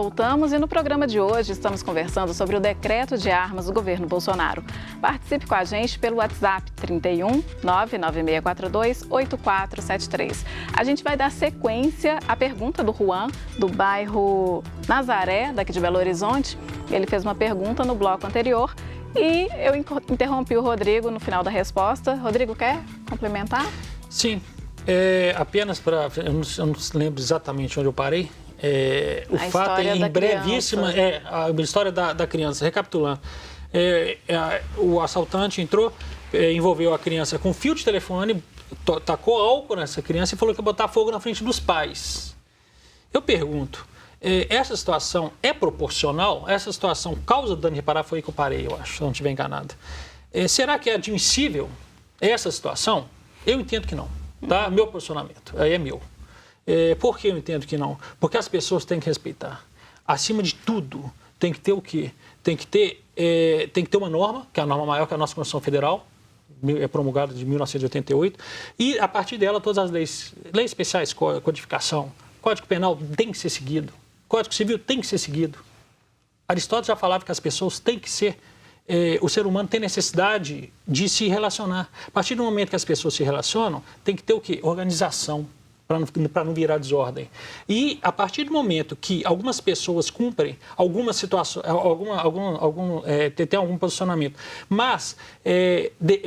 voltamos e no programa de hoje estamos conversando sobre o decreto de armas do governo Bolsonaro. Participe com a gente pelo WhatsApp 31 99642 8473. A gente vai dar sequência à pergunta do Juan, do bairro Nazaré, daqui de Belo Horizonte. Ele fez uma pergunta no bloco anterior e eu interrompi o Rodrigo no final da resposta. Rodrigo, quer complementar? Sim, apenas para... Eu não lembro exatamente onde eu parei. O fato é, em brevíssima, a história da criança. Recapitulando, o assaltante entrou, envolveu a criança com fio de telefone, tacou álcool nessa criança e falou que ia botar fogo na frente dos pais. Eu pergunto, essa situação é proporcional? Essa situação causa dano irreparável? Foi aí que eu parei, eu acho, se eu não estiver enganado. Será que é admissível essa situação? Eu entendo que não, tá? Meu posicionamento, aí é meu. Por que eu entendo que não? Porque as pessoas têm que respeitar. Acima de tudo, tem que ter o quê? Tem que ter uma norma, que é a norma maior que a nossa Constituição Federal, é promulgada de 1988, e a partir dela todas as leis especiais, codificação, Código Penal tem que ser seguido, Código Civil tem que ser seguido. Aristóteles já falava que as pessoas têm que ser, o ser humano tem necessidade de se relacionar. A partir do momento que as pessoas se relacionam, tem que ter o quê? Organização, para não virar desordem. E a partir do momento que algumas pessoas cumprem algumas situações, tem algum posicionamento, mas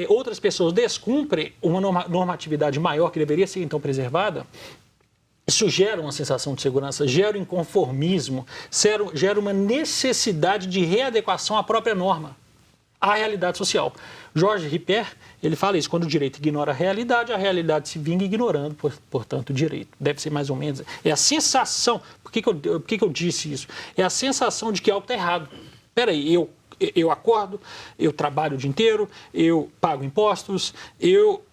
outras pessoas descumprem uma normatividade maior que deveria ser então preservada, isso gera uma sensação de segurança, gera um inconformismo, gera uma necessidade de readequação à própria norma, à realidade social. Jorge Ripper, ele fala isso, quando o direito ignora a realidade se vinga ignorando, portanto, o direito. Deve ser mais ou menos. É a sensação, por que eu disse isso? É a sensação de que algo está errado. Espera aí, eu acordo, eu trabalho o dia inteiro, eu pago impostos, eu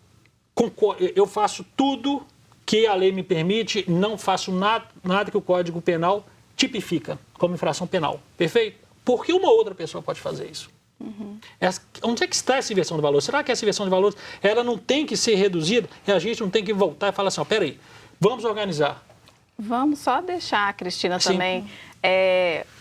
faço tudo que a lei me permite, não faço nada que o Código Penal tipifica como infração penal. Perfeito? Por que uma outra pessoa pode fazer isso? Uhum. Onde é que está essa inversão de valores? Será que essa inversão de valores ela não tem que ser reduzida e a gente não tem que voltar e falar assim, peraí, vamos organizar? Vamos só deixar a Cristina também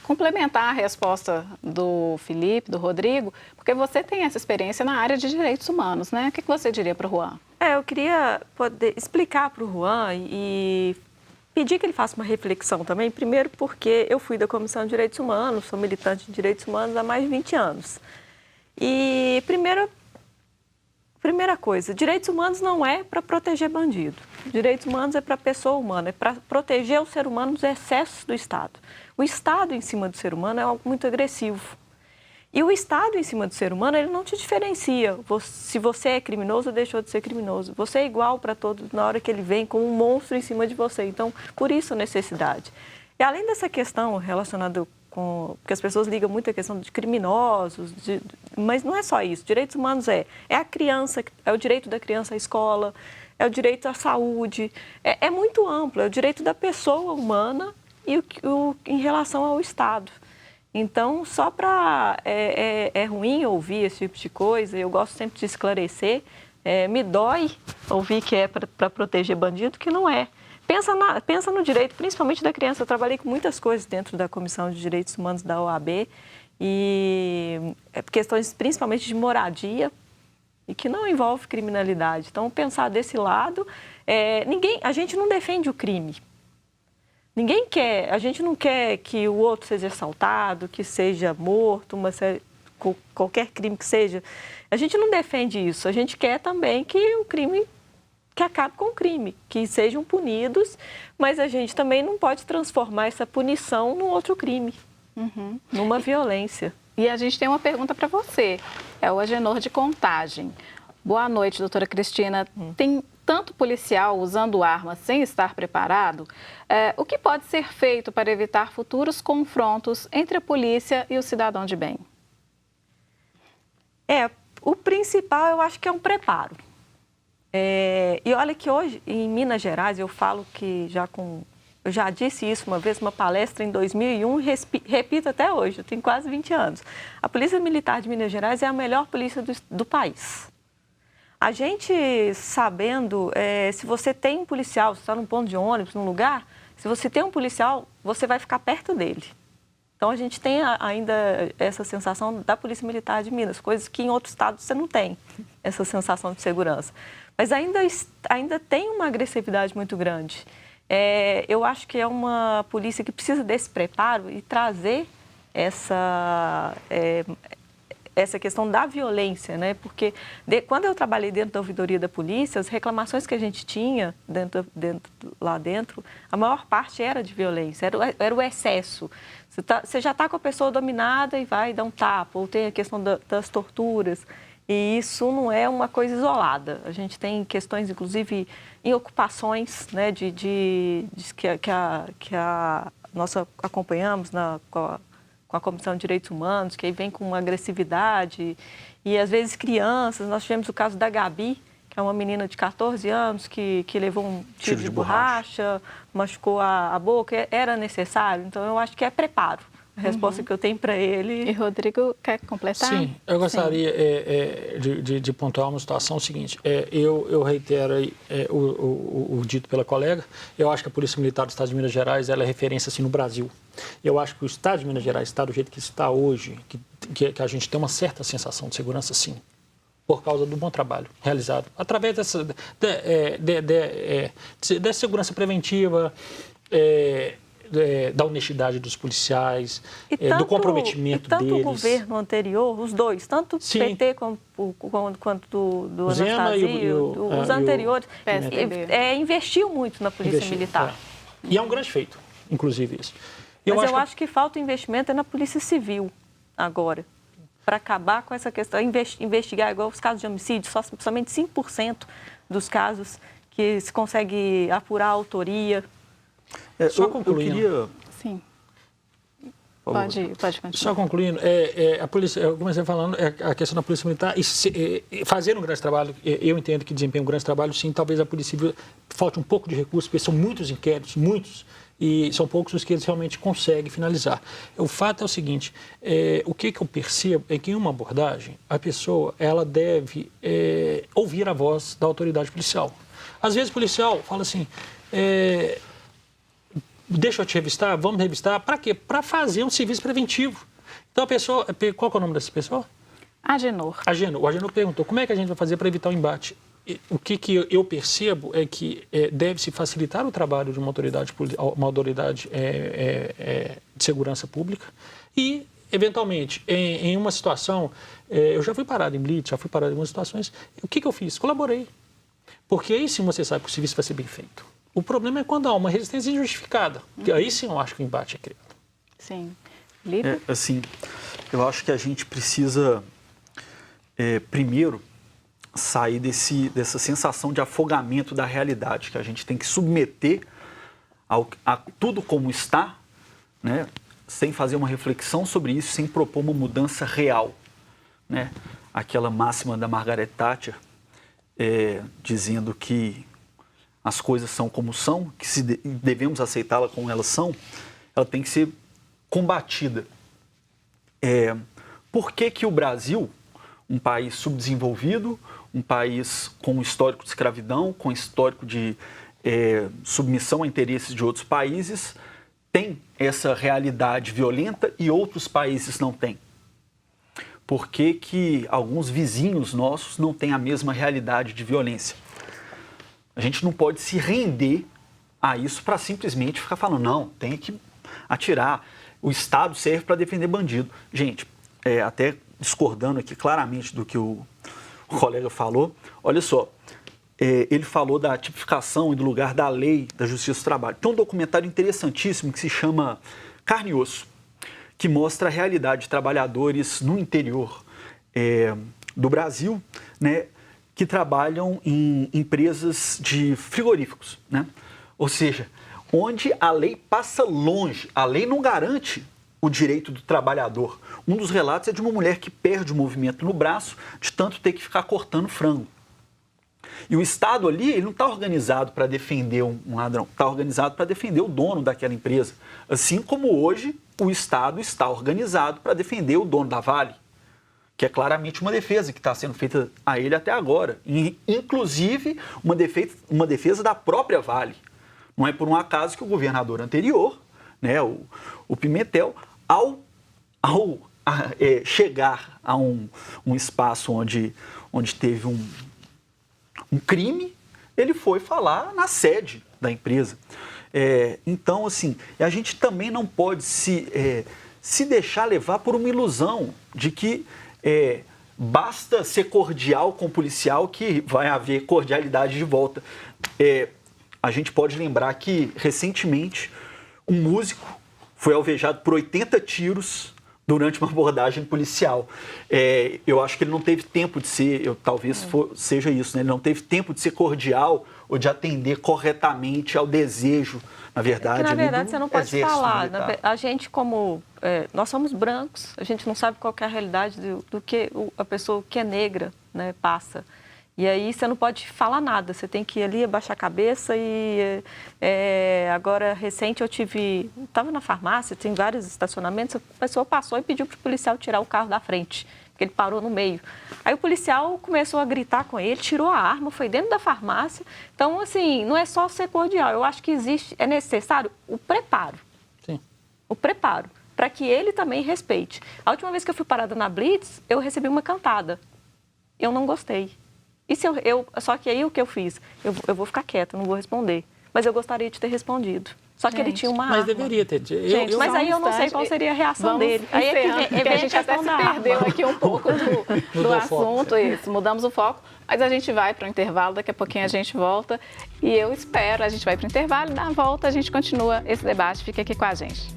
complementar a resposta do Felipe, do Rodrigo, porque você tem essa experiência na área de direitos humanos, né? O que você diria para o Juan? Eu queria poder explicar para o Juan e pedir que ele faça uma reflexão também, primeiro porque eu fui da Comissão de Direitos Humanos, sou militante de direitos humanos há mais de 20 anos. E primeira coisa, direitos humanos não é para proteger bandido. Direitos humanos é para a pessoa humana, é para proteger o ser humano dos excessos do Estado. O Estado em cima do ser humano é algo muito agressivo. E o Estado em cima do ser humano, ele não te diferencia se você é criminoso ou deixou de ser criminoso. Você é igual para todos na hora que ele vem com um monstro em cima de você. Então, por isso a necessidade. E além dessa questão relacionada com... Porque as pessoas ligam muito a questão de criminosos, mas não é só isso. Direitos humanos é a criança, é o direito da criança à escola, é o direito à saúde. É muito amplo, é o direito da pessoa humana e em relação ao Estado. Então, só para... É ruim ouvir esse tipo de coisa, eu gosto sempre de esclarecer. Me dói ouvir que é para proteger bandido, que não é. Pensa no direito, principalmente da criança. Eu trabalhei com muitas coisas dentro da Comissão de Direitos Humanos da OAB, e questões principalmente de moradia, e que não envolve criminalidade. Então, pensar desse lado, a gente não defende o crime. A gente não quer que o outro seja assaltado, que seja morto, qualquer crime que seja. A gente não defende isso. A gente quer também que acabe com o crime, que sejam punidos, mas a gente também não pode transformar essa punição num outro crime, numa violência. E a gente tem uma pergunta para você. É o Agenor de Contagem. Boa noite, doutora Cristina. Tem tanto policial usando arma sem estar preparado, o que pode ser feito para evitar futuros confrontos entre a polícia e o cidadão de bem? O principal eu acho que é um preparo. E olha que hoje, em Minas Gerais, eu falo que eu já disse isso uma vez, uma palestra em 2001, repito até hoje, eu tenho quase 20 anos. A Polícia Militar de Minas Gerais é a melhor polícia do país. A gente sabendo, se você tem um policial, você está num ponto de ônibus, num lugar, Se você tem um policial, você vai ficar perto dele. Então, a gente tem ainda essa sensação da Polícia Militar de Minas, coisas que em outros estados você não tem, essa sensação de segurança. Mas ainda tem uma agressividade muito grande. Eu acho que é uma polícia que precisa desse preparo e trazer essa questão da violência, né? Porque quando eu trabalhei dentro da ouvidoria da polícia, as reclamações que a gente tinha lá dentro, a maior parte era de violência, era o excesso. Você já está com a pessoa dominada e vai dar um tapa, ou tem a questão das torturas. E isso não é uma coisa isolada. A gente tem questões, inclusive, em ocupações, né, que nós acompanhamos com a Comissão de Direitos Humanos, que aí vem com uma agressividade. E, às vezes, crianças. Nós tivemos o caso da Gabi, que é uma menina de 14 anos que levou um tiro de borracha, machucou a boca. Era necessário. Então, eu acho que é preparo. A resposta que eu tenho para ele. E Rodrigo, quer completar? Sim, eu gostaria de pontuar uma situação seguinte. Eu reitero aí, o dito pela colega. Eu acho que a Polícia Militar do Estado de Minas Gerais ela é referência assim, no Brasil. Eu acho que o Estado de Minas Gerais está do jeito que está hoje, que a gente tem uma certa sensação de segurança, sim, por causa do bom trabalho realizado. Através dessa segurança preventiva, da honestidade dos policiais, do comprometimento deles. E tanto o governo anterior, os dois, tanto o PT quanto do Anastácio, os anteriores, investiu muito na Polícia Militar. E é um grande feito, inclusive, isso. Mas eu acho que falta investimento na Polícia Civil agora, para acabar com essa questão, investigar igual os casos de homicídio, somente 5% dos casos que se consegue apurar a autoria. Só concluindo. Eu queria... Sim. Pode continuar. Só concluindo, a polícia, eu comecei falando, a questão da Polícia Militar, fazer um grande trabalho, eu entendo que desempenha um grande trabalho, sim, talvez a Polícia Civil falte um pouco de recursos, porque são muitos inquéritos, e são poucos os que eles realmente conseguem finalizar. O fato é o seguinte, o que eu percebo é que em uma abordagem, a pessoa ela deve ouvir a voz da autoridade policial. Às vezes o policial fala assim, deixa eu te revistar, vamos revistar, para quê? Para fazer um serviço preventivo. Então a pessoa, qual que é o nome dessa pessoa? Agenor. O Agenor perguntou, como é que a gente vai fazer para evitar o embate? O que eu percebo é que deve-se facilitar o trabalho de uma autoridade de segurança pública e, eventualmente, em uma situação, eu já fui parado em blitz, já fui parado em algumas situações, o que eu fiz? Colaborei. Porque aí sim você sabe que o serviço vai ser bem feito. O problema é quando há uma resistência injustificada, que aí sim eu acho que o embate é criado. Sim. Líder? Assim, eu acho que a gente precisa, primeiro, sair dessa sensação de afogamento da realidade, que a gente tem que submeter a tudo como está, né, sem fazer uma reflexão sobre isso, sem propor uma mudança real. Né? Aquela máxima da Margaret Thatcher, dizendo que as coisas são como são, que se devemos aceitá-las como elas são, ela tem que ser combatida. Por que o Brasil, um país subdesenvolvido, um país com histórico de escravidão, com histórico de submissão a interesses de outros países, tem essa realidade violenta e outros países não têm? Por que alguns vizinhos nossos não têm a mesma realidade de violência? A gente não pode se render a isso para simplesmente ficar falando, não, tem que atirar, o Estado serve para defender bandido. Gente, até discordando aqui claramente do que o colega falou, olha só, ele falou da tipificação e do lugar da lei da Justiça do Trabalho. Tem um documentário interessantíssimo que se chama Carne e Osso, que mostra a realidade de trabalhadores no interior do Brasil, né, que trabalham em empresas de frigoríficos, né? Ou seja, onde a lei passa longe, a lei não garante o direito do trabalhador. Um dos relatos é de uma mulher que perde o movimento no braço de tanto ter que ficar cortando frango. E o Estado ali, ele não está organizado para defender um ladrão, está organizado para defender o dono daquela empresa. Assim como hoje o Estado está organizado para defender o dono da Vale, que é claramente uma defesa que está sendo feita a ele até agora. E, inclusive, uma defesa da própria Vale. Não é por um acaso que o governador anterior, né, o Pimentel, ao chegar a um espaço onde teve um crime, ele foi falar na sede da empresa. Então, assim, a gente também não pode se deixar levar por uma ilusão de que basta ser cordial com o policial que vai haver cordialidade de volta. A gente pode lembrar que, recentemente, um músico foi alvejado por 80 tiros durante uma abordagem policial. Eu acho que ele não teve tempo de ser, talvez seja isso, né? Ele não teve tempo de ser cordial ou de atender corretamente ao desejo, na verdade. Na verdade, você não pode falar. A gente, nós somos brancos, a gente não sabe qual que é a realidade do que a pessoa que é negra, né, passa. E aí você não pode falar nada, você tem que ir ali, abaixar a cabeça e... agora, recente, eu estava na farmácia, tem vários estacionamentos, a pessoa passou e pediu para o policial tirar o carro da frente, porque ele parou no meio. Aí o policial começou a gritar com ele, tirou a arma, foi dentro da farmácia. Então, assim, não é só ser cordial, eu acho que é necessário o preparo. Sim. O preparo, para que ele também respeite. A última vez que eu fui parada na Blitz, eu recebi uma cantada. Eu não gostei. E só que aí o que eu fiz? Eu vou ficar quieta, não vou responder. Mas eu gostaria de ter respondido. Só que ele tinha uma arma. Mas deveria ter. Mas aí eu não sei qual seria a reação dele. Aí é que a gente até se perdeu aqui um pouco do assunto. Isso, mudamos o foco. Mas a gente vai para o intervalo, daqui a pouquinho a gente volta. E eu espero, a gente vai para o intervalo e na volta a gente continua esse debate. Fica aqui com a gente.